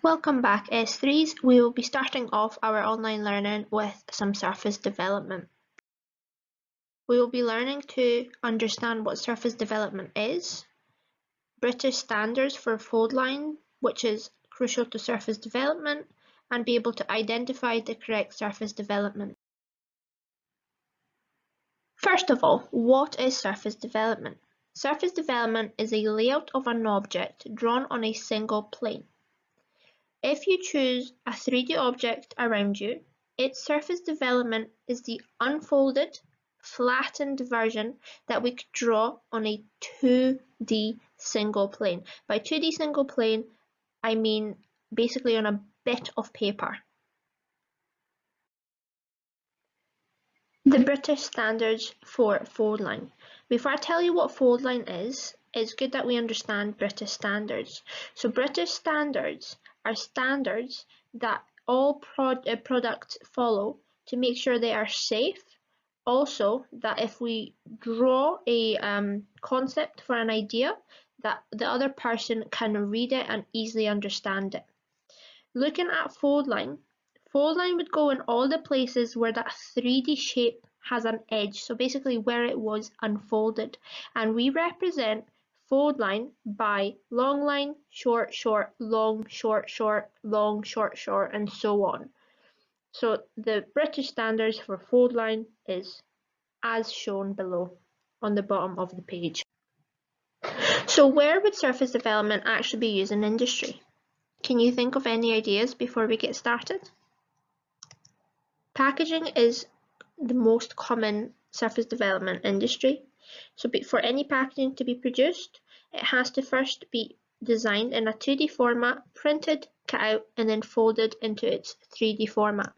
Welcome back S3s. We will be starting off our online learning with some surface development. We will be learning to understand what surface development is, British standards for fold line, which is crucial to surface development, and be able to identify the correct surface development. First of all, what is surface development? Surface development is a layout of an object drawn on a single plane. If you choose a 3D object around you, its surface development is the unfolded, flattened version that we could draw on a 2D single plane. By 2D single plane, I mean basically on a bit of paper. The British standards for fold line. Before I tell you what fold line is, it's good that we understand British standards. So British standards are standards that all products follow to make sure they are safe. Also, that if we draw a concept for an idea, that the other person can read it and easily understand it. Looking at fold line would go in all the places where that 3D shape has an edge, so basically where it was unfolded. And we represent fold line by long line, short, short, long, short, short, long, short, short, and so on. So the British standards for fold line is as shown below on the bottom of the page. So where would surface development actually be used in industry? Can you think of any ideas before we get started? Packaging is the most common surface development industry. So for any packaging to be produced, it has to first be designed in a 2D format, printed, cut out, and then folded into its 3D format.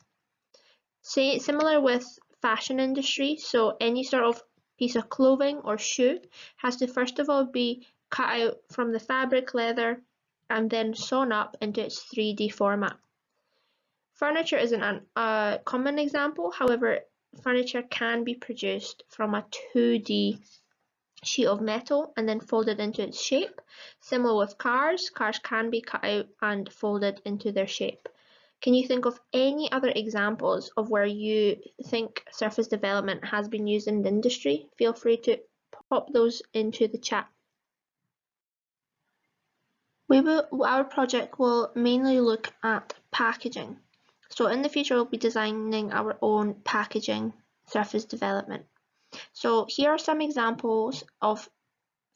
Similar with fashion industry, so any sort of piece of clothing or shoe has to first of all be cut out from the fabric leather and then sewn up into its 3D format. Furniture isn't a common example, however, furniture can be produced from a 2D sheet of metal and then folded into its shape. Similar with cars can be cut out and folded into their shape. Can you think of any other examples of where you think surface development has been used in the industry? Feel free to pop those into the chat. Our project will mainly look at packaging. So in the future, we'll be designing our own packaging surface development. So here are some examples of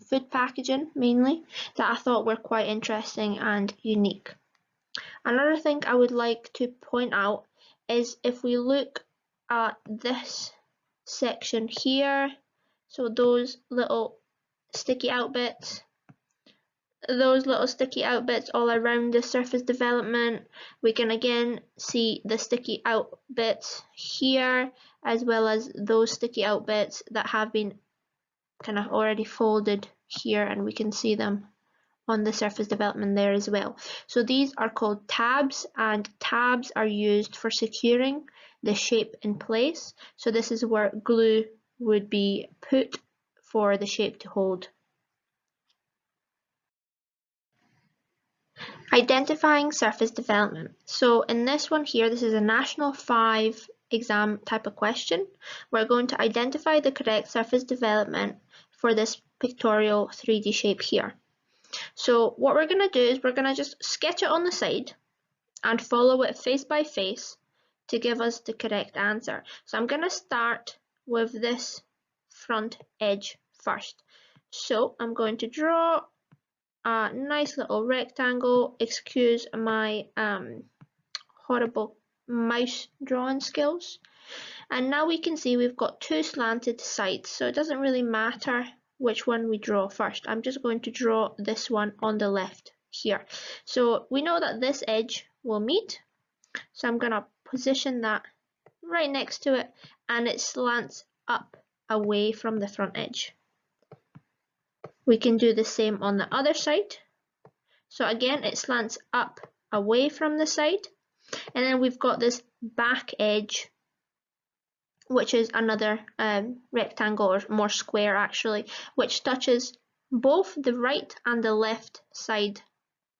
food packaging mainly that I thought were quite interesting and unique. Another thing I would like to point out is if we look at this section here, so those little sticky out bits all around the surface development. We can again see the sticky out bits here, as well as those sticky out bits that have been kind of already folded here, and we can see them on the surface development there as well. So these are called tabs, and tabs are used for securing the shape in place. So this is where glue would be put for the shape to hold. Identifying surface development. So in this one here, this is a National 5 exam type of question. We're going to identify the correct surface development for this pictorial 3D shape here. So what we're going to do is we're going to just sketch it on the side and follow it face by face to give us the correct answer. So I'm going to start with this front edge first. So I'm going to draw a nice little rectangle. Excuse my horrible mouse drawing skills. And now we can see we've got two slanted sides, so it doesn't really matter which one we draw first. I'm just going to draw this one on the left here. So we know that this edge will meet, so I'm going to position that right next to it, and it slants up away from the front edge. We can do the same on the other side. So again, it slants up away from the side, and then we've got this back edge, which is another rectangle, or more square actually, which touches both the right and the left side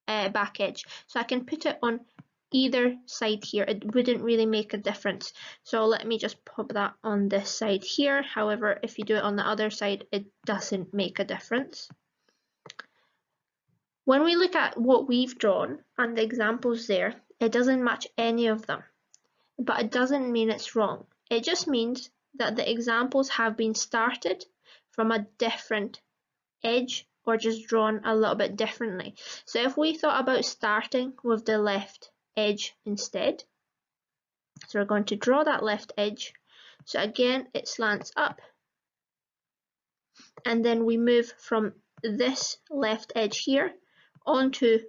back edge. So I can put it on either side here. It wouldn't really make a difference. So let me just pop that on this side here. However, if you do it on the other side, it doesn't make a difference. When we look at what we've drawn and the examples there, it doesn't match any of them. But it doesn't mean it's wrong. It just means that the examples have been started from a different edge or just drawn a little bit differently. So if we thought about starting with the left edge instead, so we're going to draw that left edge. So again, it slants up, and then we move from this left edge here onto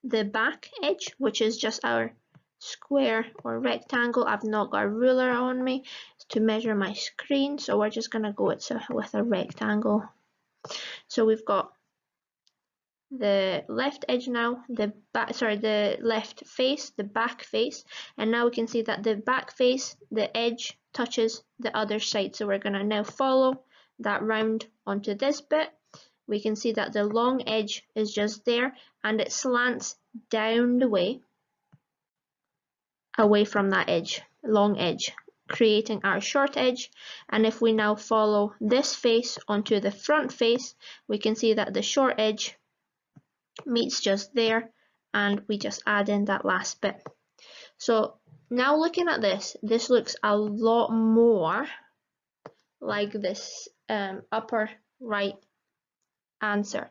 the back edge, which is just our square or rectangle. I've not got a ruler on me to measure my screen, so we're just going to go with a rectangle. So we've got the left edge now, the left face, the back face, and now we can see that the back face, the edge touches the other side. So we're going to now follow that round onto this bit. We can see that the long edge is just there and it slants down the way away from that edge, long edge, creating our short edge. And if we now follow this face onto the front face, we can see that the short edge meets just there, and we just add in that last bit. So now looking at this, this looks a lot more like this upper right answer.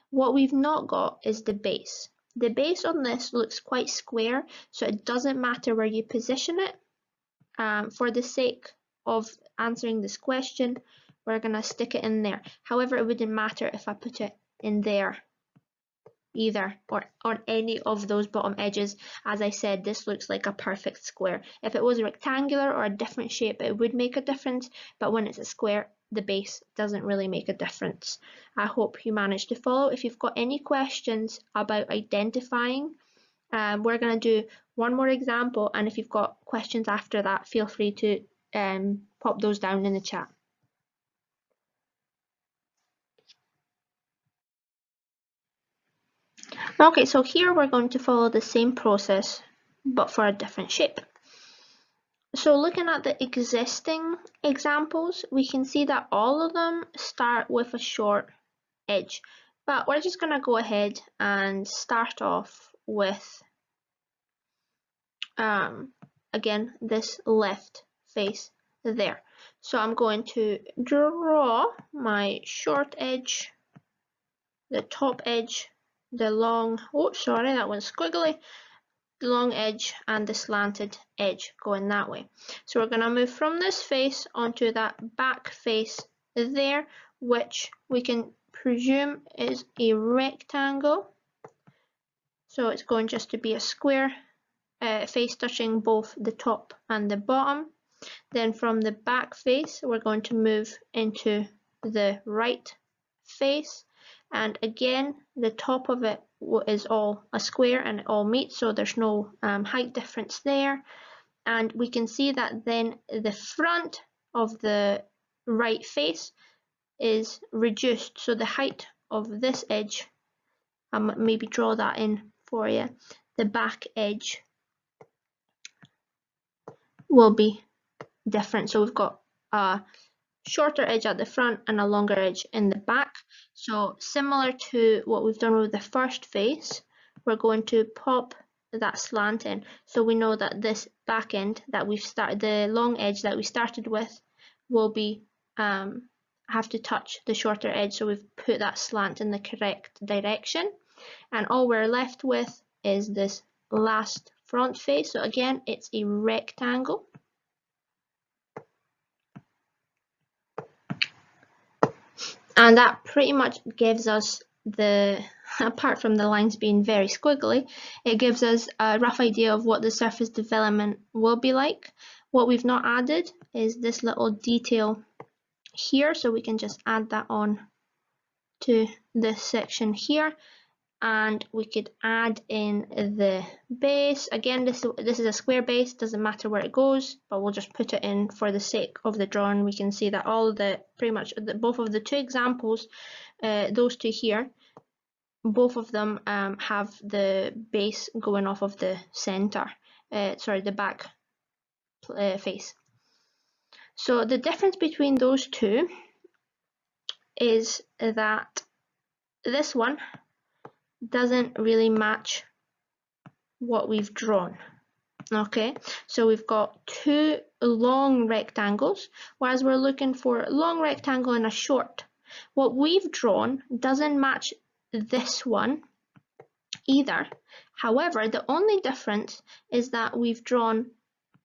What we've not got is the base. The base on this looks quite square, so it doesn't matter where you position it. For the sake of answering this question, we're going to stick it in there. However, it wouldn't matter if I put it in there either, or on any of those bottom edges. As I said, this looks like a perfect square. If it was rectangular or a different shape, it would make a difference, but when it's a square, the base doesn't really make a difference. I hope you managed to follow. If you've got any questions about identifying, we're going to do one more example, and if you've got questions after that, feel free to pop those down in the chat. Okay, so here we're going to follow the same process, but for a different shape. So looking at the existing examples, we can see that all of them start with a short edge, but we're just going to go ahead and start off with, again, this left face there. So I'm going to draw my short edge, the top edge, the long, oh sorry, that one's squiggly, the long edge and the slanted edge going that way. So we're going to move from this face onto that back face there, which we can presume is a rectangle. So it's going just to be a square face touching both the top and the bottom. Then from the back face, we're going to move into the right face. And again, the top of it is all a square and it all meets, so there's no height difference there. And we can see that then the front of the right face is reduced, so the height of this edge, maybe draw that in for you, the back edge will be different. So we've got a shorter edge at the front and a longer edge in the back. So similar to what we've done with the first face, we're going to pop that slant in. So we know that this back end that we've started, the long edge that we started with, will be have to touch the shorter edge. So we've put that slant in the correct direction. And all we're left with is this last front face. So again, it's a rectangle. And that pretty much gives us the, apart from the lines being very squiggly, it gives us a rough idea of what the surface development will be like. What we've not added is this little detail here, so we can just add that on to this section here. And we could add in the base. Again, this is a square base, doesn't matter where it goes, but we'll just put it in for the sake of the drawing. We can see that all the, pretty much both of the two examples, those two here, both of them have the base going off of the center, the back face. So the difference between those two is that this one doesn't really match what we've drawn. Okay, so we've got two long rectangles, whereas we're looking for a long rectangle and a short. What we've drawn doesn't match this one either. However, the only difference is that we've drawn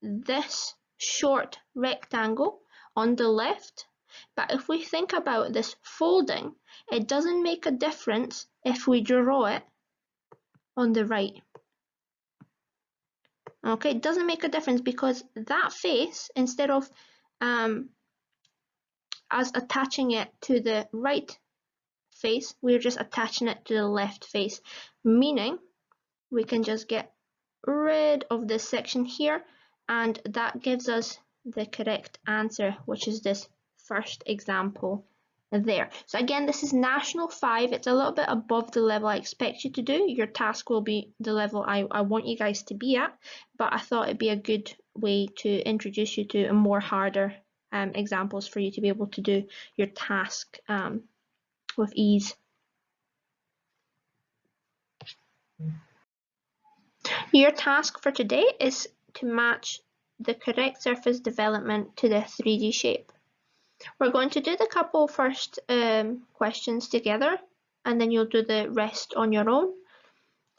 this short rectangle on the left, but if we think about this folding, it doesn't make a difference if we draw it on the right. Okay, it doesn't make a difference because that face, instead of us attaching it to the right face, we're just attaching it to the left face, meaning we can just get rid of this section here, and that gives us the correct answer, which is this first example there. So again, this is National 5. It's a little bit above the level I expect you to do. Your task will be the level I want you guys to be at, but I thought it'd be a good way to introduce you to a more harder examples for you to be able to do your task with ease. Your task for today is to match the correct surface development to the 3D shape. We're going to do the couple first questions together, and then you'll do the rest on your own.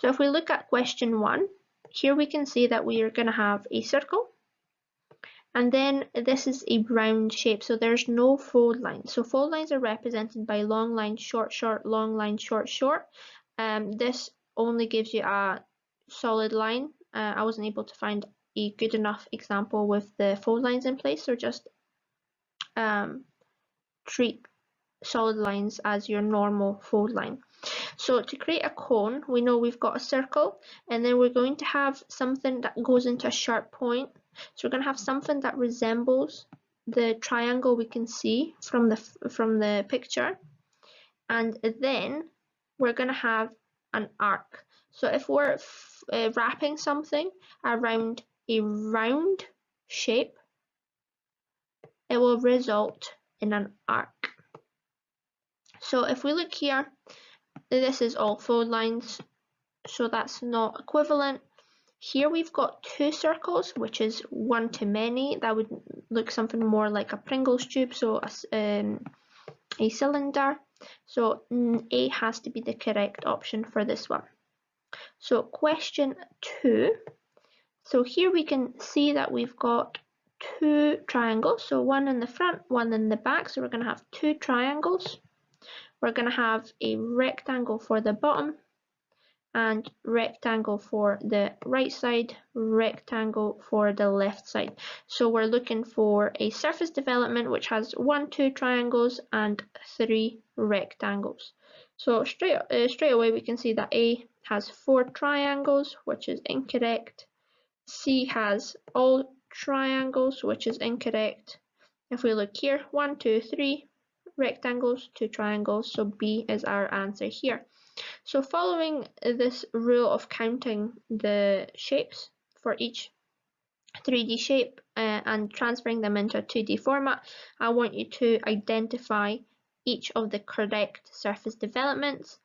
So if we look at question 1, here we can see that we are going to have a circle, and then this is a round shape, so there's no fold lines. So fold lines are represented by long line, short, short, long line, short, short. This only gives you a solid line. I wasn't able to find a good enough example with the fold lines in place, so just treat solid lines as your normal fold line. So to create a cone, we know we've got a circle, and then we're going to have something that goes into a sharp point. So we're going to have something that resembles the triangle we can see from the picture, and then we're going to have an arc. So if we're wrapping something around a round shape, it will result in an arc. So if we look here, this is all fold lines, so that's not equivalent. Here we've got two circles, which is one to many. That would look something more like a Pringles tube, so a cylinder. So A has to be the correct option for this one. So question 2. So here we can see that we've got two triangles. So one in the front, one in the back. So we're going to have two triangles. We're going to have a rectangle for the bottom and rectangle for the right side, rectangle for the left side. So we're looking for a surface development which has 1, 2 triangles and 3 rectangles. So straight away we can see that A has 4 triangles, which is incorrect. C has all triangles, which is incorrect. If we look here, 1, 2, 3 rectangles, 2 triangles, so B is our answer here. So following this rule of counting the shapes for each 3D shape and transferring them into a 2D format, I want you to identify each of the correct surface developments.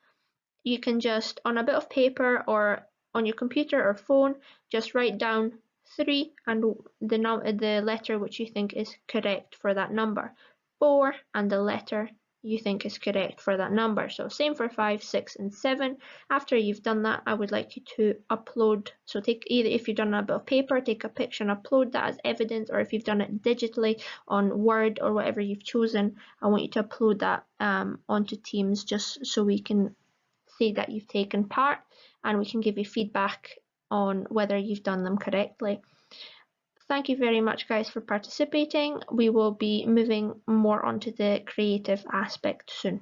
You can just, on a bit of paper or on your computer or phone, just write down 3 and the letter which you think is correct for that number, 4 and the letter you think is correct for that number. So same for 5, 6 and 7. After you've done that, I would like you to upload, so take either, if you've done a bit of paper, take a picture and upload that as evidence, or if you've done it digitally on Word or whatever you've chosen, I want you to upload that onto Teams, just so we can see that you've taken part and we can give you feedback on whether you've done them correctly. Thank you very much, guys, for participating. We will be moving more onto the creative aspect soon.